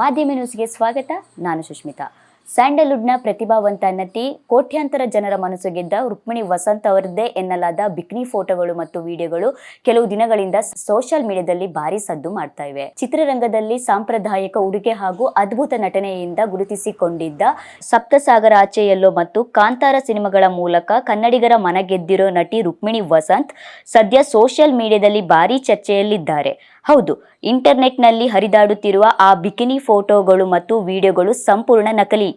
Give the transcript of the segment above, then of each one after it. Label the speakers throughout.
Speaker 1: ಮಾಧ್ಯಮ ನ್ಯೂಸ್ಗೆ ಸ್ವಾಗತ. ನಾನು ಸುಷ್ಮಿತಾ. ಸ್ಯಾಂಡಲ್ವುಡ್ನ ಪ್ರತಿಭಾವಂತ ನಟಿ, ಕೋಟ್ಯಾಂತರ ಜನರ ಮನಸ್ಸು ಗೆದ್ದ ರುಕ್ಮಿಣಿ ವಸಂತ್ ಅವರದ್ದೇ ಎನ್ನಲಾದ ಬಿಕಿನಿ ಫೋಟೋಗಳು ಮತ್ತು ವಿಡಿಯೋಗಳು ಕೆಲವು ದಿನಗಳಿಂದ ಸೋಷಿಯಲ್ ಮೀಡಿಯಾದಲ್ಲಿ ಭಾರಿ ಸದ್ದು ಮಾಡ್ತಾ ಇವೆ. ಚಿತ್ರರಂಗದಲ್ಲಿ ಸಾಂಪ್ರದಾಯಿಕ ಉಡುಗೆ ಹಾಗೂ ಅದ್ಭುತ ನಟನೆಯಿಂದ ಗುರುತಿಸಿಕೊಂಡಿದ್ದ ಸಪ್ತಸಾಗರ ಆಚೆಯಲ್ಲೋ ಮತ್ತು ಕಾಂತಾರ ಸಿನಿಮಾಗಳ ಮೂಲಕ ಕನ್ನಡಿಗರ ಮನ ಗೆದ್ದಿರೋ ನಟಿ ರುಕ್ಮಿಣಿ ವಸಂತ್ ಸದ್ಯ ಸೋಷಿಯಲ್ ಮೀಡಿಯಾದಲ್ಲಿ ಭಾರಿ ಚರ್ಚೆಯಲ್ಲಿದ್ದಾರೆ. ಹೌದು, ಇಂಟರ್ನೆಟ್ನಲ್ಲಿ ಹರಿದಾಡುತ್ತಿರುವ ಆ ಬಿಕಿನಿ ಫೋಟೋಗಳು ಮತ್ತು ವಿಡಿಯೋಗಳು ಸಂಪೂರ್ಣ ನಕಲಿ.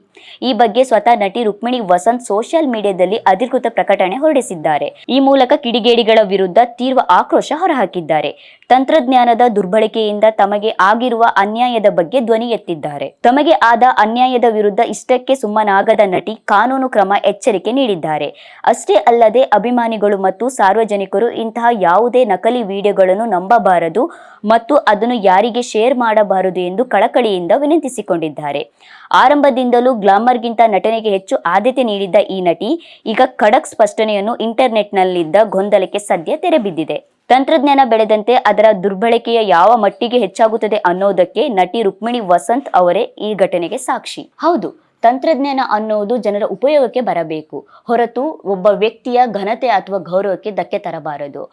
Speaker 1: ಈ ಬಗ್ಗೆ ಸ್ವತಃ ನಟಿ ರುಕ್ಮಿಣಿ ವಸಂತ್ ಸೋಷಿಯಲ್ ಮೀಡಿಯಾದಲ್ಲಿ ಅಧಿಕೃತ ಪ್ರಕಟಣೆ ಹೊರಡಿಸಿದ್ದಾರೆ. ಈ ಮೂಲಕ ಕಿಡಿಗೇಡಿಗಳ ವಿರುದ್ಧ ತೀವ್ರ ಆಕ್ರೋಶ ಹೊರಹಾಕಿದ್ದಾರೆ. ತಂತ್ರಜ್ಞಾನದ ದುರ್ಬಳಕೆಯಿಂದ ತಮಗೆ ಆಗಿರುವ ಅನ್ಯಾಯದ ಬಗ್ಗೆ ಧ್ವನಿ ಎತ್ತಿದ್ದಾರೆ. ತಮಗೆ ಆದ ಅನ್ಯಾಯದ ವಿರುದ್ಧ ಇಷ್ಟಕ್ಕೆ ಸುಮ್ಮನಾಗದ ನಟಿ ಕಾನೂನು ಕ್ರಮ ಎಚ್ಚರಿಕೆ ನೀಡಿದ್ದಾರೆ. ಅಷ್ಟೇ ಅಲ್ಲದೆ ಅಭಿಮಾನಿಗಳು ಮತ್ತು ಸಾರ್ವಜನಿಕರು ಇಂತಹ ಯಾವುದೇ ನಕಲಿ ವಿಡಿಯೋಗಳನ್ನು ನಂಬಬಾರದು ಮತ್ತು ಅದನ್ನು ಯಾರಿಗೆ ಶೇರ್ ಮಾಡಬಾರದು ಎಂದು ಕಳಕಳಿಯಿಂದ ವಿನಂತಿಸಿಕೊಂಡಿದ್ದಾರೆ. ಆರಂಭದಿಂದಲೂ ಗ್ಲಾಮರ್ಗಿಂತ ನಟನೆಗೆ ಹೆಚ್ಚು ಆದ್ಯತೆ ನೀಡಿದ್ದ ಈ ನಟಿ ಈಗ ಖಡಕ್ ಸ್ಪಷ್ಟನೆಯನ್ನು ಇಂಟರ್ನೆಟ್ನಲ್ಲಿದ್ದ ಗೊಂದಲಕ್ಕೆ ಸದ್ಯ ತೆರೆಬಿದ್ದಿದೆ. ತಂತ್ರಜ್ಞಾನ ಬೆಳೆದಂತೆ ಅದರ ದುರ್ಬಳಕೆಯ ಯಾವ ಮಟ್ಟಿಗೆ ಹೆಚ್ಚಾಗುತ್ತದೆ ಅನ್ನೋದಕ್ಕೆ ನಟಿ ರುಕ್ಮಿಣಿ ವಸಂತ್ ಅವರೇ ಈ ಘಟನೆಗೆ ಸಾಕ್ಷಿ. ಹೌದು, ತಂತ್ರಜ್ಞಾನ ಅನ್ನೋದು ಜನರ ಉಪಯೋಗಕ್ಕೆ ಬರಬೇಕು ಹೊರತು ಒಬ್ಬ ವ್ಯಕ್ತಿಯ ಘನತೆ ಅಥವಾ ಗೌರವಕ್ಕೆ ಧಕ್ಕೆ ತರಬಾರದು.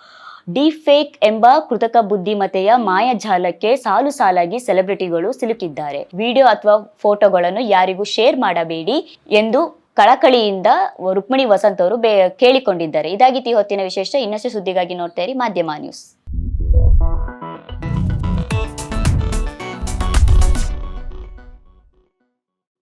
Speaker 1: ಡೀಫೇಕ್ ಎಂಬ ಕೃತಕ ಬುದ್ಧಿಮತ್ತೆಯ ಮಾಯಾಜಾಲಕ್ಕೆ ಸಾಲು ಸಾಲಾಗಿ ಸೆಲೆಬ್ರಿಟಿಗಳು ಸಿಲುಕಿದ್ದಾರೆ. ವಿಡಿಯೋ ಅಥವಾ ಫೋಟೋಗಳನ್ನು ಯಾರಿಗೂ ಶೇರ್ ಮಾಡಬೇಡಿ ಎಂದು ಕಳಕಳಿಯಿಂದ ರುಕ್ಮಿಣಿ ವಸಂತ್ ಅವರು ಕೇಳಿಕೊಂಡಿದ್ದಾರೆ. ಇದಾಗಿತ್ತು ಈ ಹೊತ್ತಿನ ವಿಶೇಷ. ಇನ್ನಷ್ಟು ಸುದ್ದಿಗಾಗಿ ನೋಡ್ತಾ ಇರಿ ಮಾಧ್ಯಮ ನ್ಯೂಸ್.